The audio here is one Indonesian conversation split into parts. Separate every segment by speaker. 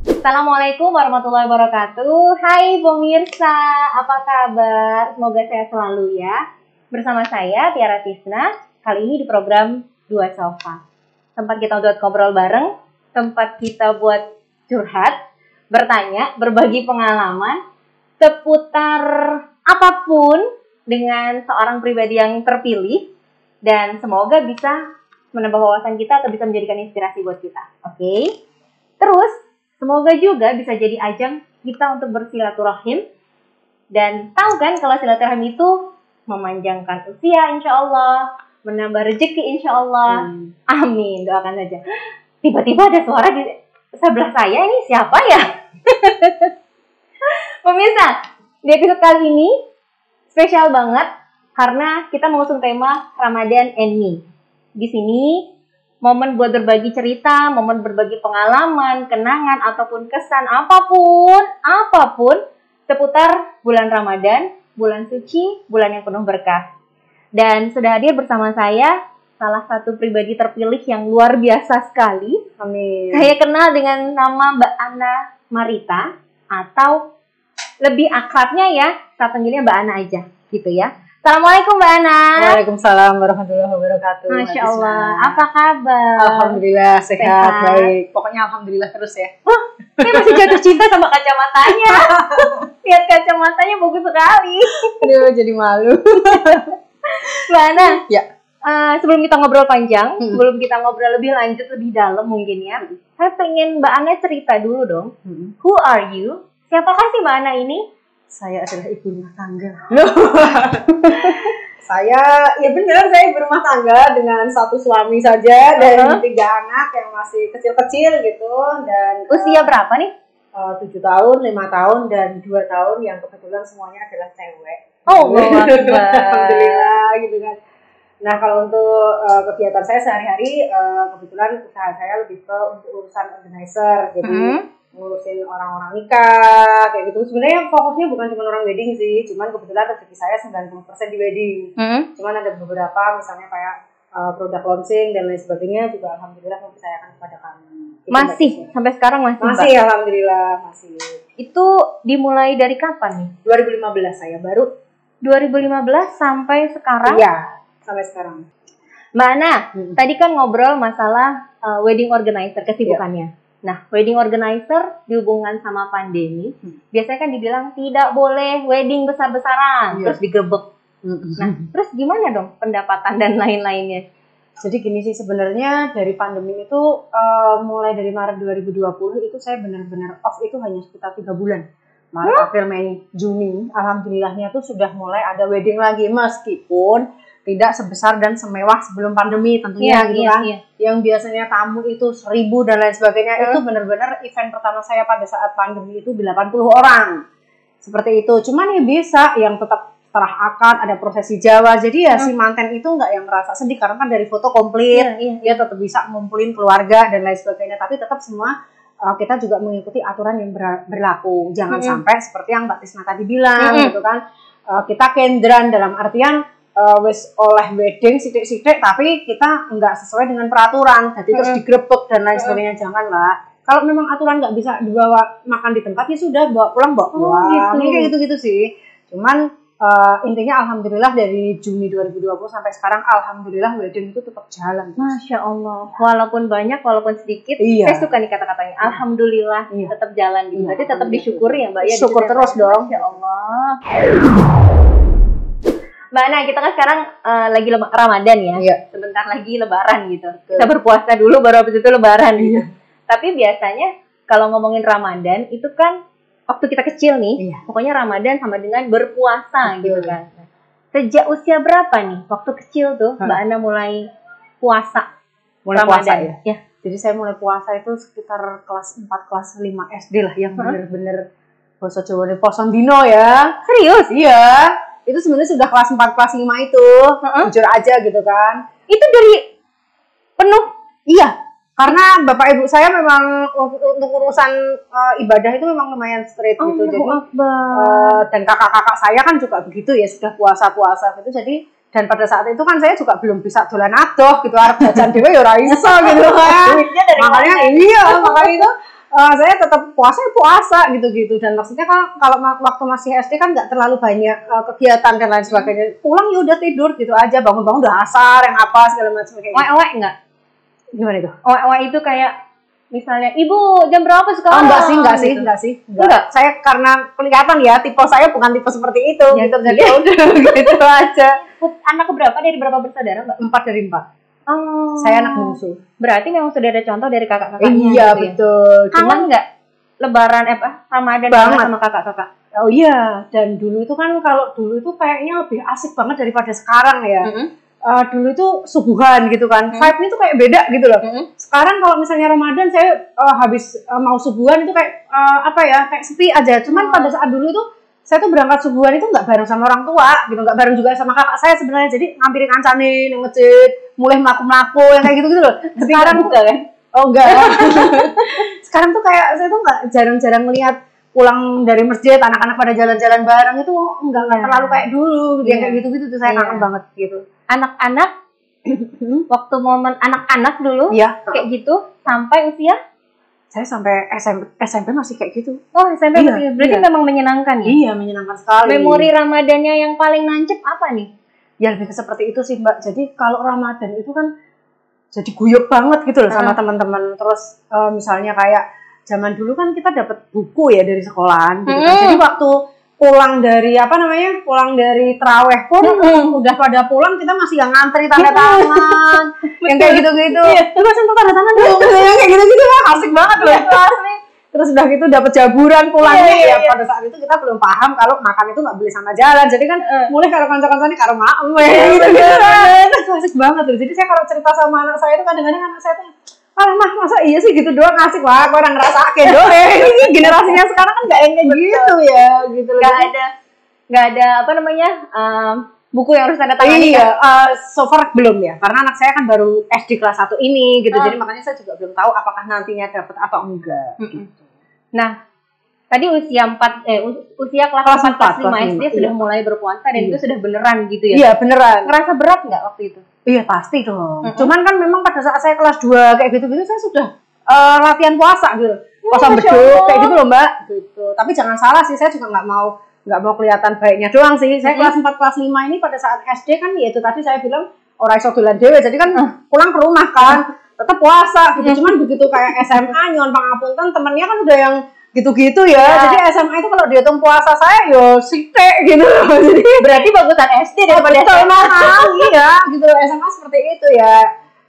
Speaker 1: Assalamualaikum warahmatullahi wabarakatuh. Hai pemirsa, apa kabar? Semoga sehat selalu ya. Bersama saya Tiara Tisna, kali ini di program Dua Sofa. Tempat kita buat ngobrol bareng, tempat kita buat curhat, bertanya, berbagi pengalaman seputar apapun dengan seorang pribadi yang terpilih, dan semoga bisa menambah wawasan kita atau bisa menjadikan inspirasi buat kita. Oke? Terus, semoga juga bisa jadi ajang kita untuk bersilaturahim. Dan tahu kan kalau silaturahim itu memanjangkan usia insya Allah, menambah rezeki insya Allah. Amin, doakan saja. Tiba-tiba ada suara di sebelah saya, ini siapa ya? Pemirsa, di episode kali ini spesial banget karena kita mengusung tema Ramadan and Me. Di sini momen buat berbagi cerita, momen berbagi pengalaman, kenangan ataupun kesan apapun seputar bulan Ramadan, bulan suci, bulan yang penuh berkah. Dan sudah hadir bersama saya salah satu pribadi terpilih yang luar biasa sekali.
Speaker 2: Amin.
Speaker 1: Saya kenal dengan nama Mbak Ana Marita, atau lebih akrabnya ya, saya panggilnya Mbak Ana aja, gitu ya. Assalamualaikum Mbak Ana.
Speaker 2: Waalaikumsalam warahmatullahi wabarakatuh.
Speaker 1: Masya Allah, apa kabar?
Speaker 2: Alhamdulillah sehat, baik. Pokoknya alhamdulillah terus ya.
Speaker 1: Saya masih jatuh cinta sama kacamatanya. Lihat kacamatanya bagus sekali.
Speaker 2: Aduh, jadi malu.
Speaker 1: Mbak Ana,
Speaker 2: Ya.
Speaker 1: Sebelum kita ngobrol panjang, sebelum kita ngobrol lebih lanjut, lebih dalam mungkin ya, saya pengen Mbak Ana cerita dulu dong. Who are you? Siapakah sih Mbak Ana ini?
Speaker 2: Saya adalah ibu rumah tangga. Saya ibu rumah tangga dengan satu suami saja dan 3 anak yang masih kecil-kecil gitu. Dan
Speaker 1: usia berapa nih?
Speaker 2: 7 tahun, 5 tahun, dan 2 tahun yang kebetulan semuanya adalah cewek.
Speaker 1: Oh,
Speaker 2: alhamdulillah gitu kan. Nah, kalau untuk kegiatan saya sehari-hari, kebetulan usaha saya lebih ke untuk urusan organizer, jadi ngurusin orang-orang nikah kayak gitu. Sebenarnya fokusnya bukan cuma orang wedding sih, cuman kebetulan rezeki saya 90% di wedding. Cuman ada beberapa misalnya kayak produk launching dan lain sebagainya juga alhamdulillah mempercayakan kepada kami. Itu
Speaker 1: masih sampai sekarang masih
Speaker 2: Mbak? Alhamdulillah masih.
Speaker 1: Itu dimulai dari kapan nih?
Speaker 2: 2015 saya baru.
Speaker 1: 2015 sampai sekarang?
Speaker 2: Iya, sampai sekarang.
Speaker 1: Mbak Ana, tadi kan ngobrol masalah wedding organizer, kesibukannya. Nah, wedding organizer dihubungkan sama pandemi, biasanya kan dibilang tidak boleh wedding besar-besaran, terus digerebek. Nah, terus gimana dong pendapatan dan lain-lainnya?
Speaker 2: Jadi gini sih, sebenarnya dari pandemi itu mulai dari Maret 2020 itu saya benar-benar off itu hanya sekitar 3 bulan. Maret, April, Mei, Juni, alhamdulillahnya tuh sudah mulai ada wedding lagi, meskipun tidak sebesar dan semewah sebelum pandemi tentunya kan. Yang biasanya tamu itu 1000 dan lain sebagainya, itu benar-benar event pertama saya pada saat pandemi itu 80 orang. Seperti itu. Cuman ya bisa yang tetap setelah akad ada prosesi Jawa. Jadi ya si manten itu nggak yang merasa sedih karena kan dari foto komplit, dia tetap bisa ngumpulin keluarga dan lain sebagainya. Tapi tetap semua kita juga mengikuti aturan yang berlaku. Jangan sampai seperti yang Mbak Tisna tadi bilang gitu kan. Kita kendran dalam artian wis oleh wedding sidik-sidik tapi kita nggak sesuai dengan peraturan, jadi terus digrebek dan lain sebagainya. Janganlah. Kalau memang aturan nggak bisa dibawa makan di tempat, ya sudah bawa pulang pulang. Kayak gitu sih. Cuman intinya alhamdulillah dari Juni 2020 sampai sekarang alhamdulillah wedding itu tetap jalan.
Speaker 1: Masya Allah. Walaupun banyak, walaupun sedikit, saya suka nih kata-katanya. Alhamdulillah tetap jalan gitu. Berarti tetap disyukuri ya Mbak ya.
Speaker 2: Syukur terus dong.
Speaker 1: Masya Allah. Mbak Ana, kita kan sekarang lagi Ramadan ya. Sebentar lagi Lebaran gitu. Kita berpuasa dulu baru habis itu Lebaran gitu. Tapi biasanya kalau ngomongin Ramadan itu kan waktu kita kecil nih, pokoknya Ramadan sama dengan berpuasa gitu kan. Sejak usia berapa nih waktu kecil tuh Mbak Ana mulai puasa?
Speaker 2: Mulai
Speaker 1: Ramadan
Speaker 2: puasa ya? Jadi saya mulai puasa itu sekitar kelas 4, kelas 5 SD lah, yang bener-bener bahasa Jawa ini poson dino ya.
Speaker 1: Serius?
Speaker 2: Iya. Itu sebenarnya sudah kelas 4, kelas 5 itu. Jujur aja gitu kan.
Speaker 1: Itu dari penuh?
Speaker 2: Iya. Karena bapak ibu saya memang untuk urusan ibadah itu memang lumayan strict gitu. Jadi dan kakak-kakak saya kan juga begitu ya, sudah puasa gitu. Jadi Dan pada saat itu kan saya juga belum bisa dolan adoh gitu, arep jajan dhewe ya ora iso gitu kan. Makanya makanya itu saya tetap puasa gitu. Dan maksudnya kan kalau waktu masih SD kan nggak terlalu banyak kegiatan dan lain sebagainya. Pulang ya udah tidur gitu aja, bangun-bangun udah asar, yang apa segala macam kayak gitu.
Speaker 1: Owek enggak?
Speaker 2: Gimana itu?
Speaker 1: Owek itu kayak misalnya, ibu jam berapa sekarang?
Speaker 2: Enggak sih. Saya karena kelihatan ya, tipe saya bukan tipe seperti itu gitu. Jadi ya udah gitu aja.
Speaker 1: Anak berapa dari berapa bersaudara, Mbak?
Speaker 2: 4 dari 4.
Speaker 1: Oh.
Speaker 2: Saya anak bungsu.
Speaker 1: Berarti memang sudah ada contoh dari kakak-kakaknya.
Speaker 2: Iya, gitu betul.
Speaker 1: Ya? Kangen nggak Lebaran Ramadan sama kakak-kakak?
Speaker 2: Oh iya, dan dulu itu kan kalau dulu itu kayaknya lebih asik banget daripada sekarang ya. Dulu itu subuhan gitu kan, vibe-nya tuh kayak beda gitu loh. Sekarang kalau misalnya Ramadan saya habis mau subuhan itu kayak kayak sepi aja. Cuman pada saat dulu itu saya tuh berangkat subuhan itu nggak bareng sama orang tua gitu, nggak bareng juga sama kakak saya sebenarnya. Jadi ngampirin kancane yang masjid, mulai melaku yang kayak gitu lah. Sekarang
Speaker 1: buka kan?
Speaker 2: Oh enggak. Sekarang tuh kayak saya tuh nggak jarang-jarang melihat pulang dari masjid anak-anak pada jalan-jalan bareng itu nggak terlalu kayak dulu gitu. Yang kayak gitu tuh saya kangen banget gitu.
Speaker 1: Anak-anak waktu momen anak-anak dulu kayak gitu sampai usia
Speaker 2: saya sampai SMP masih kayak gitu.
Speaker 1: Oh, SMP masih. Berarti memang menyenangkan ya?
Speaker 2: Iya, menyenangkan sekali.
Speaker 1: Memori Ramadannya yang paling nancep apa nih?
Speaker 2: Ya lebih seperti itu sih, Mbak. Jadi kalau Ramadan itu kan jadi guyup banget gitu loh sama teman-teman. Terus misalnya kayak zaman dulu kan kita dapat buku ya dari sekolahan gitu kan. Jadi waktu pulang dari traweh pun udah pada pulang, kita masih yang ngantri tanda tangan yang kayak gitu-gitu. Terus sempat tanda tangan dong kayak gitu-gitu lah, asik banget loh itu asli. Terus udah gitu dapat jaburan pulangnya. Pada saat itu kita belum paham kalau makan itu nggak boleh sama jalan. Jadi kan mulai kalau kanca-kancane karo maem gitu. Itu asik banget loh. Jadi saya kalau cerita sama anak saya itu kadang-kadang anak saya tuh, mah masa iya sih gitu doang asik, wah orang ngerasain doang. Ini generasinya sekarang kan nggak yang kayak gitu ya gitu.
Speaker 1: Nggak ada buku yang harus tanda tangan.
Speaker 2: Iya, so far belum ya, karena anak saya kan baru SD kelas 1 ini gitu. Jadi makanya saya juga belum tahu apakah nantinya dapat atau enggak.
Speaker 1: Nah, tadi usia kelas 4 kelas 5 SD sudah mulai berpuasa dan itu sudah beneran gitu ya?
Speaker 2: Iya, beneran.
Speaker 1: Ngerasa berat nggak waktu itu?
Speaker 2: Iya, pasti dong. Cuman kan memang pada saat saya kelas 2 kayak gitu-gitu saya sudah latihan puasa gitu. Puasa beduk kayak gitu loh, Mbak. Gitu. Tapi jangan salah sih, saya juga nggak mau kelihatan baiknya doang sih. Saya kelas 4 kelas 5 ini pada saat SD kan ya itu tadi saya bilang ora iso dolan dhewe. Jadi kan pulang ke rumah kan tetap puasa gitu. Cuman begitu kayak SMA nyuwun pangapunten temennya kan udah yang gitu-gitu ya. Jadi SMA itu kalau dihitung puasa saya yo sithik gitu. Jadi
Speaker 1: berarti bagusan SD daripada SMA.
Speaker 2: Iya, gitu. SMA seperti itu ya.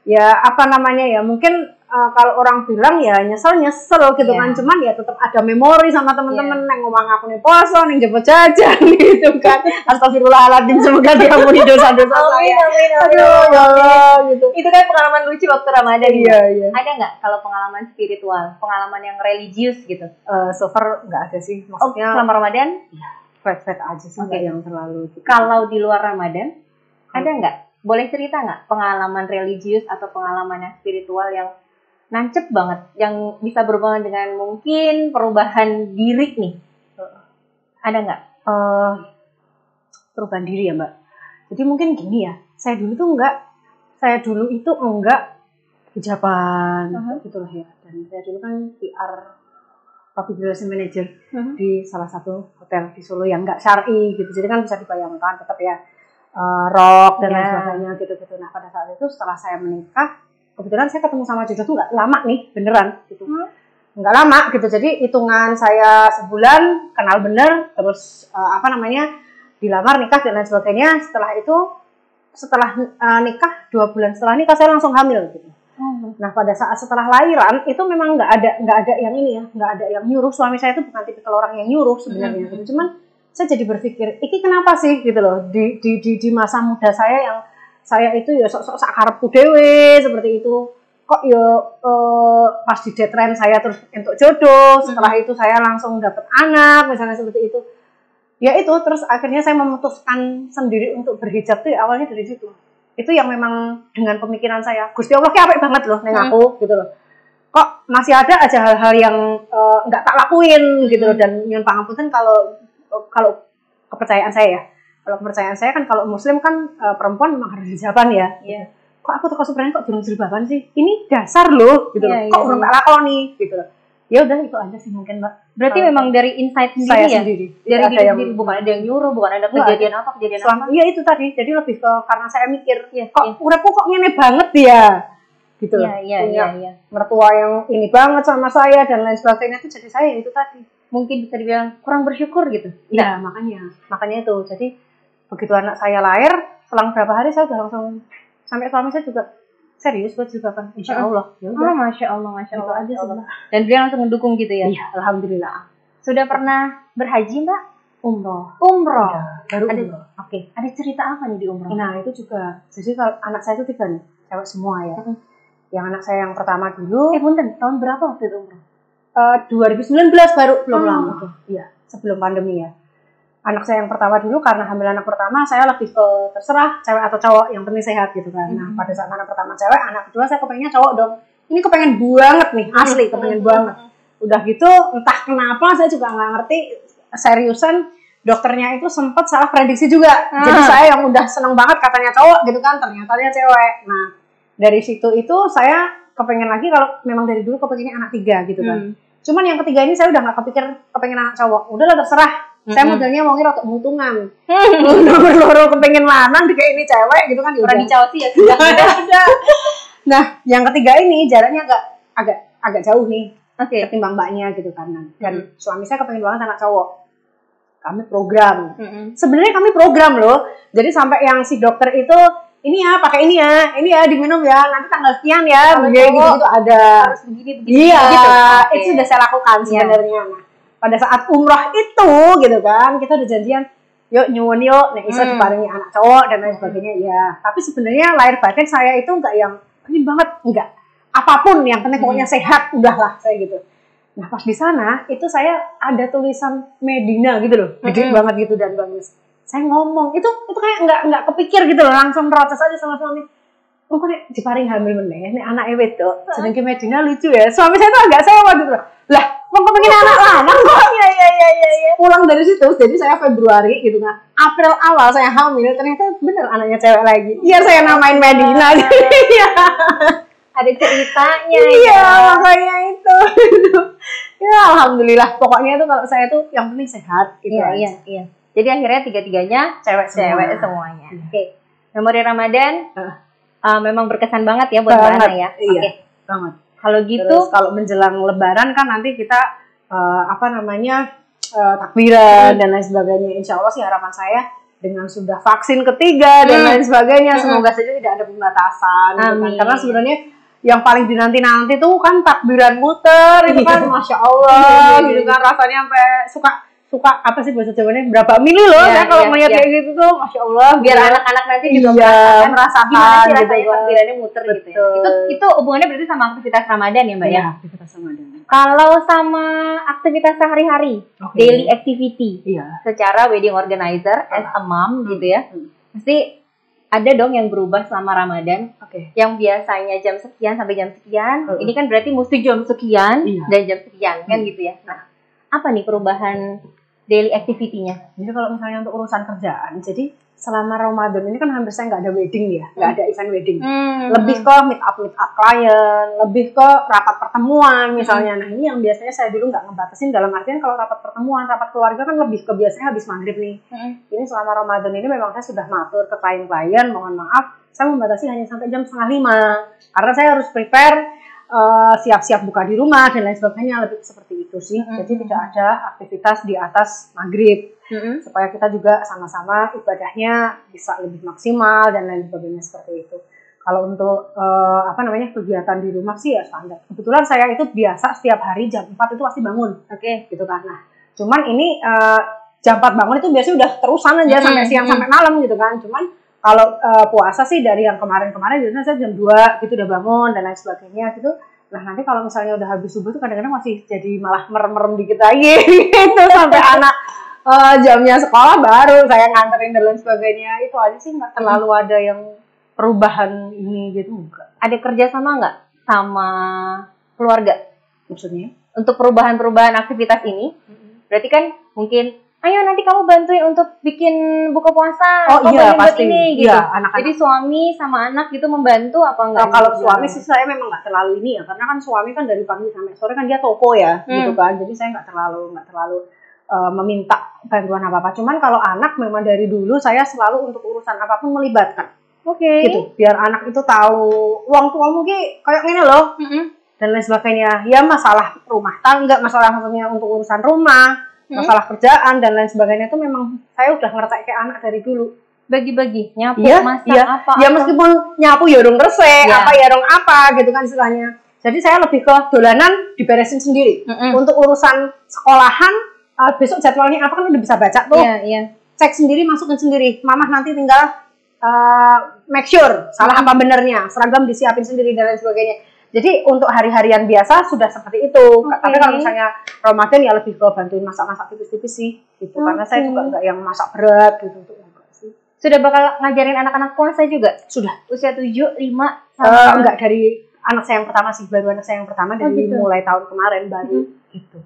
Speaker 2: Ya apa namanya ya? Mungkin kalau orang bilang ya nyesel gitu kan. Cuman ya tetap ada memori sama teman-teman yang ngomong aku nih poso, nih jemput jajan gitu kan. Astagfirullahaladzim, semoga diampuni dosa-dosa saya. Aduh, ya Allah gitu.
Speaker 1: Itu kan pengalaman lucu waktu Ramadan.
Speaker 2: Iya.
Speaker 1: Ada nggak kalau pengalaman spiritual, pengalaman yang religius gitu?
Speaker 2: So far nggak ada sih. Maksudnya
Speaker 1: selama Ramadan?
Speaker 2: Ya, flat aja sih, nggak yang terlalu. Gitu.
Speaker 1: Kalau di luar Ramadan, ada nggak? Boleh cerita nggak pengalaman religius atau pengalaman yang spiritual yang nancep banget, yang bisa berhubungan dengan mungkin perubahan diri nih? Ada nggak?
Speaker 2: Perubahan diri ya, Mbak. Jadi mungkin gini ya, saya dulu itu enggak hijaban gitulah ya. Dan saya dulu kan PR public relation manager di salah satu hotel di Solo yang enggak syar'i gitu. Jadi kan bisa dibayangkan tetap ya rok dan lain sebagainya gitu. Nah pada saat itu setelah saya menikah, kebetulan saya ketemu sama jodoh tuh nggak lama nih, beneran gitu. Nggak lama gitu, jadi hitungan saya sebulan kenal bener, terus dilamar, nikah dan lain sebagainya. Setelah nikah 2 bulan setelah nikah saya langsung hamil gitu. Nah pada saat setelah lahiran itu memang nggak ada yang ini ya, nggak ada yang nyuruh. Suami saya itu bukan tipikal orang yang nyuruh sebenarnya gitu. Cuman saya jadi berpikir, ini kenapa sih gitu loh di masa muda saya yang saya itu ya sok-sok sakarepku dhewe seperti itu. Kok ya pas di deadline saya terus untuk jodoh, setelah itu saya langsung dapat anak misalnya seperti itu. Ya itu terus akhirnya saya memutuskan sendiri untuk berhijab tuh ya, awalnya dari situ. Itu yang memang dengan pemikiran saya, Gusti Allah ki apik banget loh ning aku gitu loh. Kok masih ada aja hal-hal yang enggak tak lakuin gitu loh. Dan nyuwun pangapunten kalau kepercayaan saya ya, Kalau kepercayaan saya kan kalau muslim kan perempuan memang harus hijaban ya.
Speaker 1: Iya.
Speaker 2: Kok aku tuh sebenarnya kok durung jilbaban sih? Ini dasar loh gitu loh.
Speaker 1: Iya,
Speaker 2: Kok
Speaker 1: iya,
Speaker 2: urung
Speaker 1: iya.
Speaker 2: tak lakoni gitu loh. Ya udah itu aja sih mungkin Mbak.
Speaker 1: Berarti
Speaker 2: Kalau
Speaker 1: memang dari insight sendiri
Speaker 2: saya
Speaker 1: ya?
Speaker 2: sendiri.
Speaker 1: Dari
Speaker 2: Tidak
Speaker 1: diri
Speaker 2: ada yang-
Speaker 1: sendiri, bukan ada yang nyuruh, bukan ada
Speaker 2: Nggak
Speaker 1: kejadian apa.
Speaker 2: Iya itu tadi. Jadi lebih ke karena saya mikir
Speaker 1: Iya,
Speaker 2: kok
Speaker 1: iya.
Speaker 2: uripku kok ngene banget ya. Gitu loh.
Speaker 1: Iya.
Speaker 2: Punya mertua yang ini banget sama saya dan lain sebagainya itu jadi saya itu tadi.
Speaker 1: Mungkin bisa dibilang kurang bersyukur gitu.
Speaker 2: Iya, makanya itu. Jadi begitu anak saya lahir, selang berapa hari saya udah langsung sampai suami saya juga serius buat jilbaban. Insya Allah. Ya
Speaker 1: Oh,
Speaker 2: udah.
Speaker 1: Masya Allah, Masya
Speaker 2: Gitu
Speaker 1: Allah.
Speaker 2: aja
Speaker 1: Masya
Speaker 2: sih,
Speaker 1: Allah.
Speaker 2: Mbak.
Speaker 1: Dan beliau langsung mendukung gitu ya?
Speaker 2: Iya, alhamdulillah.
Speaker 1: Sudah pernah berhaji Mbak?
Speaker 2: Umroh.
Speaker 1: Umroh.
Speaker 2: Baru
Speaker 1: Ada,
Speaker 2: umroh.
Speaker 1: Oke. Ada cerita apa nih di umroh?
Speaker 2: Nah, itu juga. Jadi kalau anak saya itu 3 nih, cewek semua ya.
Speaker 1: Mm-mm.
Speaker 2: Yang anak saya yang pertama dulu,
Speaker 1: Punten, tahun berapa waktu itu umroh?
Speaker 2: 2019 baru belum
Speaker 1: Oh,
Speaker 2: lama.
Speaker 1: oke.
Speaker 2: Iya, sebelum pandemi ya. Anak saya yang pertama dulu karena hamil anak pertama saya lebih ke terserah cewek atau cowok yang penting sehat gitu kan. Nah pada saat anak pertama cewek, anak kedua saya kepengennya cowok dong. Ini kepengen banget nih, asli kepengen banget. Udah gitu entah kenapa saya juga nggak ngerti seriusan dokternya itu sempat salah prediksi juga. Jadi saya yang udah seneng banget katanya cowok gitu kan, ternyata dia cewek. Nah dari situ itu saya kepengen lagi kalau memang dari dulu kepengennya anak 3 gitu kan. Cuman yang ketiga ini saya udah nggak kepikir kepengen anak cowok. Udahlah terserah. Saya modelnya mau ngira untuk muntungan. Nomor loro kepengen lanang kayak ini cewek gitu kan.
Speaker 1: Pernah dicauti ya sudah.
Speaker 2: Ada. Nah, yang ketiga ini jaraknya agak jauh nih
Speaker 1: Oke.
Speaker 2: ketimbang mbaknya gitu kan. Dan suami saya kepengen banget anak cowok. Kami program. Sebenarnya kami program loh. Jadi sampai yang si dokter itu ini ya pakai ini ya diminum ya nanti tanggal sekian ya begini gitu ada.
Speaker 1: Harus begini
Speaker 2: Iya,
Speaker 1: gitu.
Speaker 2: itu sudah saya lakukan sebenarnya. Nah, pada saat umrah itu gitu kan, kita udah janjian, yuk nyuwun yuk, nek iso diparingi anak cowok dan lain sebagainya. Ya, tapi sebenarnya lahir batin saya itu enggak yang pengen banget, enggak. Apapun yang penting pokoknya sehat, udahlah saya gitu. Nah, pas di sana itu saya ada tulisan Medina gitu loh, gede banget gitu dan bagus. Saya ngomong, itu kayak enggak kepikir gitu loh, langsung protes aja sama suami. Oh, kok nek diparing hamil meneh, nek anake wedok, jenenge Medina lucu ya. Suami saya tuh agak sewa gitu loh. Lah, mau kepengen anak lanang kok. Iya. Pulang dari situ, jadi saya Februari gitu kan. April awal saya hamil, ternyata bener anaknya cewek lagi. Iya, saya namain Medina. Iya.
Speaker 1: Ada ceritanya.
Speaker 2: Iya, makanya itu. Ya, alhamdulillah. Pokoknya itu kalau saya tuh yang penting sehat gitu.
Speaker 1: Iya. Jadi akhirnya tiga-tiganya
Speaker 2: Cewek
Speaker 1: semuanya. Oke. Memori Ramadan memang berkesan banget ya buat
Speaker 2: Banget,
Speaker 1: Mbak Ana ya.
Speaker 2: iya.
Speaker 1: Oke.
Speaker 2: Banget.
Speaker 1: Kalau gitu,
Speaker 2: Terus kalau menjelang Lebaran kan nanti kita takbiran dan lain sebagainya. Insya Allah sih harapan saya dengan sudah vaksin ketiga dan lain sebagainya, semoga saja tidak ada pembatasan. Gitu kan. Karena sebenarnya yang paling dinanti-nanti tuh kan takbiran muter itu kan, masya Allah, gitu kan rasanya sampai suka apa sih bahasa Jawanya berapa mili loh ya kalau melihat kayak gitu tuh, masya Allah.
Speaker 1: biar anak-anak nanti juga
Speaker 2: merasakan
Speaker 1: gimana sih
Speaker 2: gitu
Speaker 1: rasanya
Speaker 2: kan.
Speaker 1: takbirannya muter gitu ya. Itu hubungannya berarti sama aktivitas Ramadan ya Mbak ya?
Speaker 2: Aktivitas Ramadan.
Speaker 1: Kalau sama aktivitas sehari-hari, daily activity, secara wedding organizer as a mom gitu ya, pasti ada dong yang berubah selama Ramadan. Yang biasanya jam sekian sampai jam sekian, ini kan berarti mesti jam sekian dan jam sekian kan gitu ya. Nah, apa nih perubahan daily activity-nya?
Speaker 2: Jadi kalau misalnya untuk urusan kerjaan, jadi selama Ramadan ini kan hampir saya nggak ada wedding ya, nggak ada event wedding. Lebih ke meet up klien, lebih ke rapat pertemuan misalnya. Nah ini yang biasanya saya dulu nggak ngebatasin, dalam artian kalau rapat pertemuan, rapat keluarga kan lebih ke biasanya habis maghrib nih. Ini selama Ramadan ini memang saya sudah matur ke klien-klien, mohon maaf, saya membatasi hanya sampai jam 4:30 karena saya harus prepare siap-siap buka di rumah dan lain sebagainya, lebih seperti itu sih. Jadi tidak ada aktivitas di atas maghrib supaya kita juga sama-sama ibadahnya bisa lebih maksimal dan lain sebagainya seperti itu. Kalau untuk kegiatan di rumah sih ya standar. Kebetulan saya itu biasa setiap hari jam 4 itu pasti bangun, gitu kan. Nah, cuman ini jam 4 bangun itu biasanya udah terusan aja sampai siang sampai malam gitu kan. Cuman kalau puasa sih dari yang kemarin-kemarin biasanya saya jam 2 gitu udah bangun dan lain sebagainya gitu. Nah nanti kalau misalnya udah habis subuh tuh kadang-kadang masih jadi malah merem-merem dikit lagi gitu sampai anak jamnya sekolah baru saya nganterin dan lain sebagainya. Itu aja sih, nggak terlalu ada yang perubahan ini gitu. Enggak.
Speaker 1: Ada kerjasama nggak sama keluarga?
Speaker 2: Maksudnya?
Speaker 1: Untuk perubahan-perubahan aktivitas ini, berarti kan mungkin ayo nanti kamu bantuin untuk bikin buka puasa.
Speaker 2: Oh
Speaker 1: kamu
Speaker 2: iya
Speaker 1: bantuin buat
Speaker 2: pasti.
Speaker 1: ini gitu.
Speaker 2: Iya, anak-anak.
Speaker 1: Jadi suami sama anak gitu membantu apa enggak?
Speaker 2: Nah, kalau suami sih saya memang nggak terlalu ini ya, karena kan suami kan dari pagi sampai sore kan dia toko ya, gitu kan. Jadi saya nggak terlalu meminta bantuan apa-apa. Cuman kalau anak memang dari dulu saya selalu untuk urusan apapun melibatkan.
Speaker 1: Oke.
Speaker 2: Gitu. Biar anak itu tahu uang tua mungkin kayak gini loh. Dan lain sebagainya. Ya masalah rumah tangga, masalah maksudnya untuk urusan rumah, masalah kerjaan dan lain sebagainya itu memang saya udah ngerti kayak anak dari dulu.
Speaker 1: Bagi-bagi, nyapu,
Speaker 2: Iya,
Speaker 1: masak,
Speaker 2: iya.
Speaker 1: apa.
Speaker 2: Ya meskipun nyapu ya dong resek, apa ya dong apa gitu kan istilahnya. Jadi saya lebih ke dolanan diberesin sendiri. Untuk urusan sekolahan, besok jadwalnya apa kan udah bisa baca tuh.
Speaker 1: Iya.
Speaker 2: Cek sendiri, masukin sendiri. Mamah nanti tinggal make sure salah apa benernya, seragam disiapin sendiri dan lain sebagainya. Jadi untuk hari-harian biasa sudah seperti itu. Tapi kalau misalnya Ramadan ya lebih ke bantuin masak-masak tipis-tipis sih gitu. Karena saya juga enggak yang masak berat gitu untuk enggak sih.
Speaker 1: Sudah bakal ngajarin anak-anak puasa juga?
Speaker 2: Sudah.
Speaker 1: Usia 7, 5 sama
Speaker 2: enggak dari anak saya yang pertama sih, baru anak saya yang pertama dari mulai tahun kemarin baru gitu.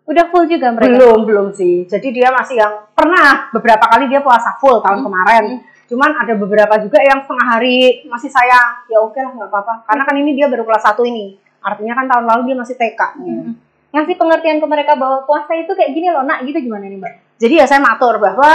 Speaker 1: Udah full juga mereka?
Speaker 2: Belum sih. Jadi dia masih yang pernah beberapa kali dia puasa full tahun kemarin. Cuman ada beberapa juga yang setengah hari masih saya, ya oke lah nggak apa-apa. Karena kan ini dia baru kelas 1 ini. Artinya kan tahun lalu dia masih TK.
Speaker 1: Ngasih pengertian ke mereka bahwa puasa itu kayak gini loh nak, gitu gimana nih Mbak?
Speaker 2: Jadi ya saya matur bahwa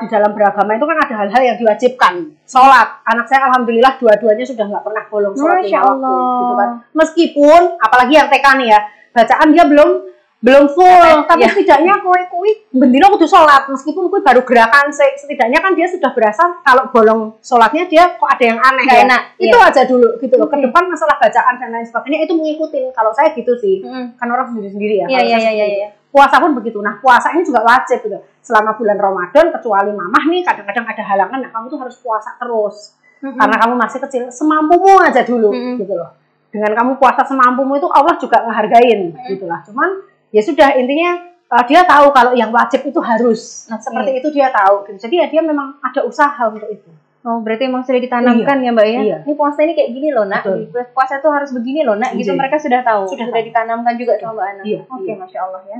Speaker 2: di dalam beragama itu kan ada hal-hal yang diwajibkan. Sholat. Anak saya alhamdulillah dua-duanya sudah nggak pernah bolong sholat lima waktu. Gitu kan. Meskipun, apalagi yang TK nih ya, bacaan dia belum full, tapi setidaknya kui bendino kudu sholat, meskipun kui baru gerakan, setidaknya kan dia sudah berasa kalau bolong sholatnya dia kok ada yang aneh ya. Enak, itu aja dulu gitu loh. Ke depan masalah bacaan dan lain sebagainya itu mengikutin. Kalau saya gitu sih, kan orang sendiri-sendiri ya.
Speaker 1: Iya.
Speaker 2: Puasa pun begitu. Nah puasa ini juga wajib gitu. Selama bulan Ramadan kecuali mamah nih kadang-kadang ada halangan, nah kamu tuh harus puasa terus. Karena kamu masih kecil, semampumu aja dulu gitu loh. Dengan kamu puasa semampumu itu Allah juga ngehargain gitulah. Cuman ya sudah, intinya dia tahu kalau yang wajib itu harus. Seperti itu dia tahu. Jadi ya dia memang ada usaha untuk itu.
Speaker 1: Oh, berarti emang sudah ditanamkan ya Mbak ya?
Speaker 2: Iya.
Speaker 1: Ini puasa ini kayak gini loh nak. Puasa itu harus begini loh nak. Gitu mereka sudah tahu. Sudah ditanamkan juga sama Mbak Ana.
Speaker 2: Iya.
Speaker 1: Oke, Masya Allah ya.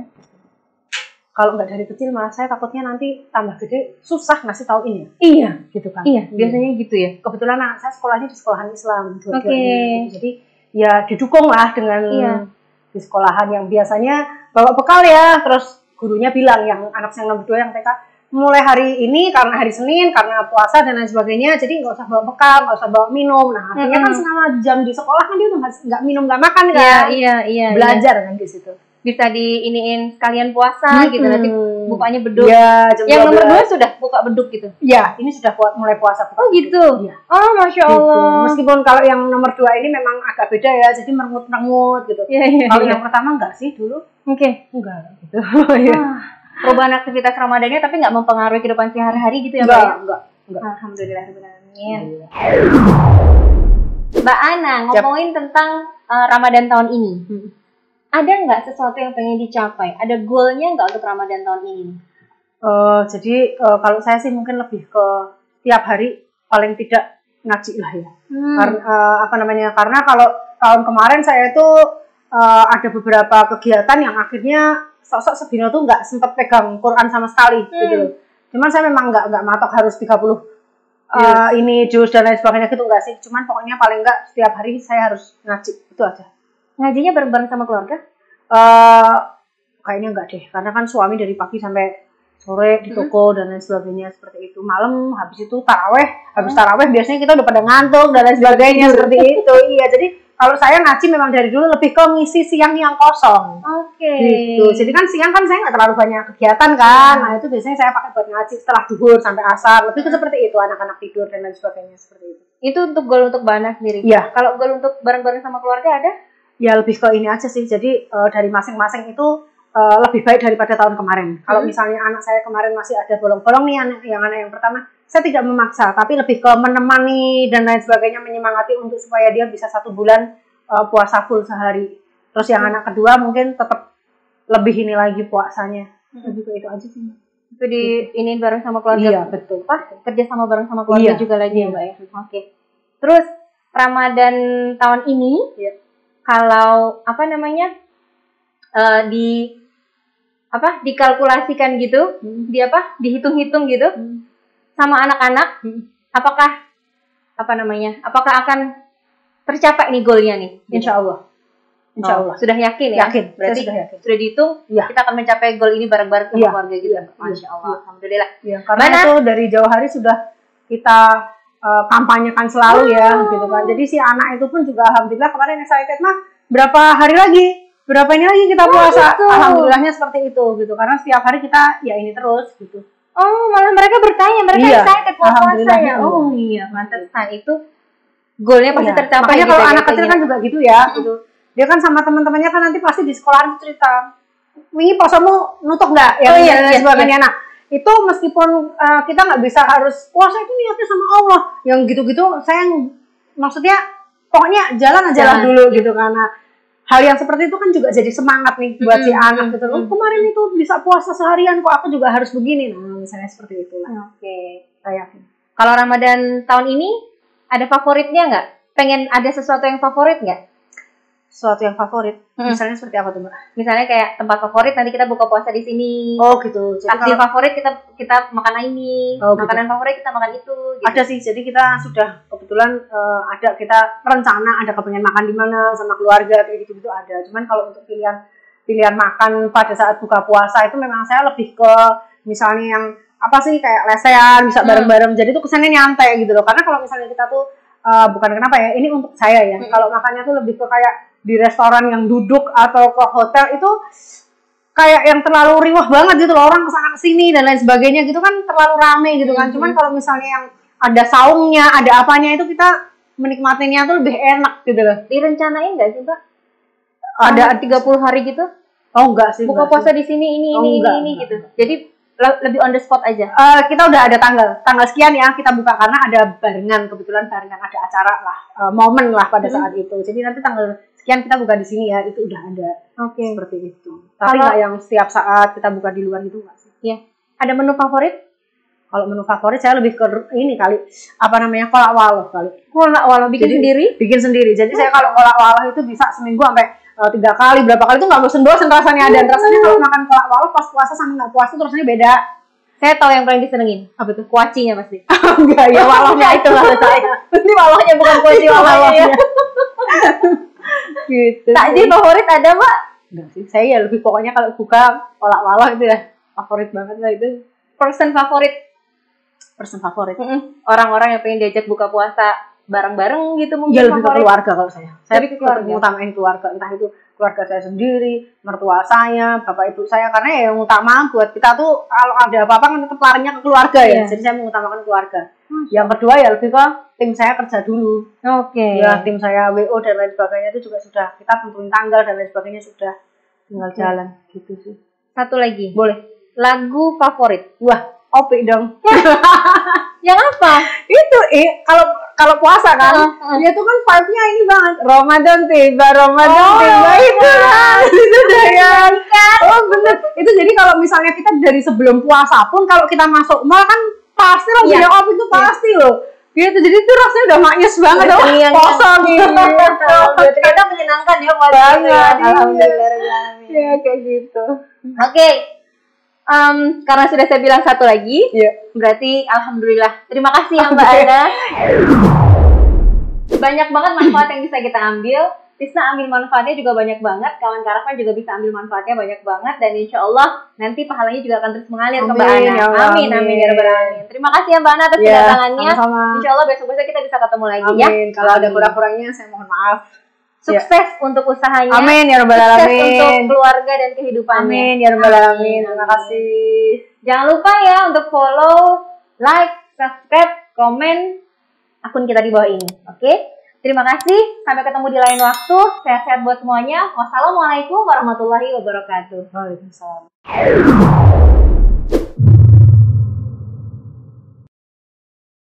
Speaker 2: Kalau nggak dari kecil malah saya takutnya nanti tambah gede susah ngasih tahu ini.
Speaker 1: Iya.
Speaker 2: Gitu kan.
Speaker 1: Iya, biasanya gitu ya.
Speaker 2: Kebetulan anak saya sekolahnya di sekolahan Islam. Gitu. Jadi ya didukung lah dengan di sekolahan yang biasanya bawa bekal ya, terus gurunya bilang yang anak saya nomor 2 yang TK mulai hari ini karena hari Senin karena puasa dan lain sebagainya, jadi nggak usah bawa bekal, nggak usah bawa minum. Nah artinya kan selama jam di sekolah kan dia udah nggak minum nggak makan kan, belajar kan di situ.
Speaker 1: Bisa diiniin sekalian puasa gitu, nanti bukanya beduk.
Speaker 2: Ya,
Speaker 1: yang nomor 2 sudah buka beduk gitu.
Speaker 2: Ya, ini sudah mulai puasa.
Speaker 1: Oh gitu. Ya. Oh Masya Allah.
Speaker 2: Gitu. Meskipun kalau yang nomor 2 ini memang agak beda ya, jadi merengut-merengut gitu. Kalau yang pertama enggak sih dulu.
Speaker 1: Oke.
Speaker 2: Enggak gitu.
Speaker 1: Perubahan aktivitas Ramadannya tapi nggak mempengaruhi kehidupan sehari-hari gitu ya Mbak?
Speaker 2: Enggak.
Speaker 1: Alhamdulillah. Mbak Ana, ngomongin tentang Ramadan tahun ini. Ada nggak sesuatu yang pengen dicapai? Ada goalnya nggak untuk Ramadan tahun ini?
Speaker 2: Jadi kalau saya sih mungkin lebih ke tiap hari paling tidak ngaji lah ya. Karena kalau tahun kemarin saya itu ada beberapa kegiatan yang akhirnya sok-sok sedino tuh nggak sempat pegang Quran sama sekali gitu loh. Cuman saya memang nggak matok harus 30 ini juz dan lain sebagainya gitu, nggak sih. Cuman pokoknya paling nggak setiap hari saya harus ngaji, itu aja.
Speaker 1: Ngajinya bareng-bareng sama keluarga?
Speaker 2: Kayaknya enggak deh, karena kan suami dari pagi sampai sore di toko dan lain sebagainya seperti itu. Malam habis itu taraweh, habis taraweh biasanya kita udah pada ngantuk dan lain sebagainya seperti itu. Iya, jadi kalau saya ngaji memang dari dulu lebih ke ngisi siang yang kosong. Gitu. Jadi kan siang kan saya nggak terlalu banyak kegiatan kan. Nah itu biasanya saya pakai buat ngaji setelah duhur sampai asar. Lebih ke seperti itu, anak-anak tidur dan lain sebagainya seperti itu.
Speaker 1: Itu untuk goal untuk Mbak Ana sendiri?
Speaker 2: Iya.
Speaker 1: Kalau goal untuk bareng-bareng sama keluarga ada?
Speaker 2: Ya lebih ke ini aja sih, jadi dari masing-masing itu lebih baik daripada tahun kemarin. Kalau misalnya anak saya kemarin masih ada bolong-bolong nih, anak yang pertama, saya tidak memaksa, tapi lebih ke menemani dan lain sebagainya, menyemangati untuk supaya dia bisa 1 bulan puasa full sehari. Terus yang anak kedua mungkin tetap lebih ini lagi puasanya. Lebih ke itu aja sih.
Speaker 1: Itu ini bareng sama keluarga?
Speaker 2: Iya, betul.
Speaker 1: Kerja sama bareng sama keluarga juga lagi ya Mbak ya? Oke. Terus Ramadan tahun ini, kalau dikalkulasikan gitu, dihitung-hitung gitu sama anak-anak, apakah akan tercapai nih goalnya nih?
Speaker 2: Insya Allah. Insya Allah.
Speaker 1: Sudah yakin ya?
Speaker 2: Yakin.
Speaker 1: Berarti
Speaker 2: sudah yakin.
Speaker 1: Sudah dihitung, kita akan mencapai goal ini bareng-bareng sama keluarga gitu. Masya Allah. Alhamdulillah.
Speaker 2: Ya, karena itu dari jauh hari sudah kita kampanyekan selalu ya, gitu kan. Jadi si anak itu pun juga alhamdulillah kemarin excited, mah berapa hari lagi? Berapa ini lagi kita puasa?
Speaker 1: Gitu.
Speaker 2: Alhamdulillahnya seperti itu, gitu. Karena setiap hari kita ya ini terus, gitu.
Speaker 1: Oh, malah mereka bertanya, mereka excited mau puasa ya? Oh iya, pantesan itu goalnya pasti tercapai.
Speaker 2: Makanya kalau anak kecil kan juga gitu ya, gitu. Dia kan sama teman-temannya kan nanti pasti di sekolah cerita, "Wingi posomu nutuk nggak?" Ya, sebagainya. Nah, itu meskipun kita nggak bisa harus puasa itu niatnya sama Allah, yang gitu-gitu saya maksudnya pokoknya jalan dulu gitu, karena hal yang seperti itu kan juga jadi semangat nih buat si anak gitu loh. Kemarin itu bisa puasa seharian kok aku juga harus begini. Nah, misalnya seperti itulah.
Speaker 1: Oke.
Speaker 2: Saya yakin.
Speaker 1: Kalau Ramadan tahun ini ada favoritnya nggak? Pengen ada sesuatu yang favorit nggak?
Speaker 2: Sesuatu yang favorit, misalnya seperti apa tuh Mbak?
Speaker 1: Misalnya kayak tempat favorit nanti kita buka puasa di sini.
Speaker 2: Oh gitu. Jadi
Speaker 1: takjil favorit kita makan ini, makanan favorit kita makan itu. Gitu.
Speaker 2: Ada sih, jadi kita sudah kebetulan kita rencana ada kepengen makan di mana sama keluarga kayak gitu ada. Cuman kalau untuk pilihan makan pada saat buka puasa itu memang saya lebih ke misalnya yang apa sih kayak lesehan bisa bareng-bareng. Jadi itu kesannya nyantai gitu loh. Karena kalau misalnya kita tuh bukan kenapa ya, ini untuk saya ya. Kalau makannya tuh lebih ke kayak di restoran yang duduk atau ke hotel itu kayak yang terlalu riwah banget gitu loh, orang kesana kesini dan lain sebagainya gitu kan terlalu rame gitu kan. Cuman kalau misalnya yang ada saungnya, ada apanya itu kita menikmatinya tuh lebih enak gitu loh.
Speaker 1: Direncanain nggak sih Mbak?
Speaker 2: Ada
Speaker 1: 30 hari gitu?
Speaker 2: Oh enggak sih.
Speaker 1: Buka puasa di sini ini gitu. Jadi lebih on the spot aja.
Speaker 2: Kita udah ada tanggal sekian ya kita buka karena ada kebetulan barengan ada acara lah, momen lah pada saat itu. Jadi nanti tanggal sekian kita buka di sini ya, itu udah ada. Seperti itu. Tapi nggak yang setiap saat kita buka di luar itu nggak sih.
Speaker 1: Iya. Ada menu favorit?
Speaker 2: Kalau menu favorit saya lebih ke ini kali, kolak waloh kali.
Speaker 1: Kolak waloh bikin sendiri?
Speaker 2: Bikin sendiri. Jadi saya kalau kolak waloh itu bisa seminggu sampai 3 kali, berapa kali itu nggak bosen-bosen rasanya. Dan rasanya kalau makan kolak waloh pas puasa sama nggak puasa itu rasanya beda.
Speaker 1: Saya tahu yang paling disenengin. Apa tuh? Kuacinya pasti.
Speaker 2: Enggak, ya walohnya itu maksud saya.
Speaker 1: Ini walohnya bukan kuaci walohnya.
Speaker 2: Gitu.
Speaker 1: Takjil favorit ada Mbak?
Speaker 2: Enggak sih, saya ya lebih pokoknya kalau buka kolak waloh itu ya favorit banget lah itu.
Speaker 1: Person favorit. Orang-orang yang pengen diajak buka puasa bareng-bareng gitu mungkin.
Speaker 2: Ya lebih ke keluarga kalau saya. Saya
Speaker 1: lebih ke keluarga.
Speaker 2: Mengutamain keluarga, entah itu keluarga saya sendiri, mertua saya, bapak ibu saya, karena ya yang utama buat kita tuh kalau ada apa-apa kan tetap larinya ke keluarga ya. Jadi saya mengutamakan keluarga. Yang kedua ya lebih ke tim saya kerja dulu. Ya tim saya WO dan lain sebagainya itu juga sudah kita tentuin tanggal dan lain sebagainya sudah tinggal jalan gitu sih.
Speaker 1: Satu lagi.
Speaker 2: Boleh.
Speaker 1: Lagu favorit.
Speaker 2: Wah, Opik dong.
Speaker 1: Yang apa?
Speaker 2: Itu kalau puasa kan, dia tuh kan vibe-nya ini banget. Ramadan tiba itu kan. Itu ya. Oh bener. Itu jadi kalau misalnya kita dari sebelum puasa pun kalau kita masuk mall kan pasti lagunya Opik itu pasti loh. Gitu, jadi itu rasanya udah maknyus banget loh. Kosong gitu.
Speaker 1: Ternyata menyenangkan ya
Speaker 2: banget.
Speaker 1: Alhamdulillah.
Speaker 2: Ya kayak gitu.
Speaker 1: Oke. Karena sudah saya bilang satu lagi, berarti alhamdulillah. Terima kasih ya Mbak Ana. Banyak banget manfaat yang bisa kita ambil. Tisna ambil manfaatnya juga banyak banget. Kawan Karavan juga bisa ambil manfaatnya banyak banget. Dan insya Allah nanti pahalanya juga akan terus mengalir ke Mbak Ana. Amin ya rabbal alamin. Terima kasih ya Mbak Ana atas kedatangannya. Insya Allah besok-besok kita bisa ketemu lagi ya.
Speaker 2: Kalau ada kurang-kurangnya saya mohon maaf.
Speaker 1: Sukses untuk usahanya.
Speaker 2: Amin ya rabbal alamin.
Speaker 1: Sukses untuk keluarga dan kehidupannya.
Speaker 2: Amin ya rabbal alamin. Terima kasih.
Speaker 1: Jangan lupa ya untuk follow, like, subscribe, komen akun kita di bawah ini. Oke? Terima kasih. Sampai ketemu di lain waktu. Sehat-sehat buat semuanya. Wassalamualaikum warahmatullahi wabarakatuh.
Speaker 2: Waalaikumsalam.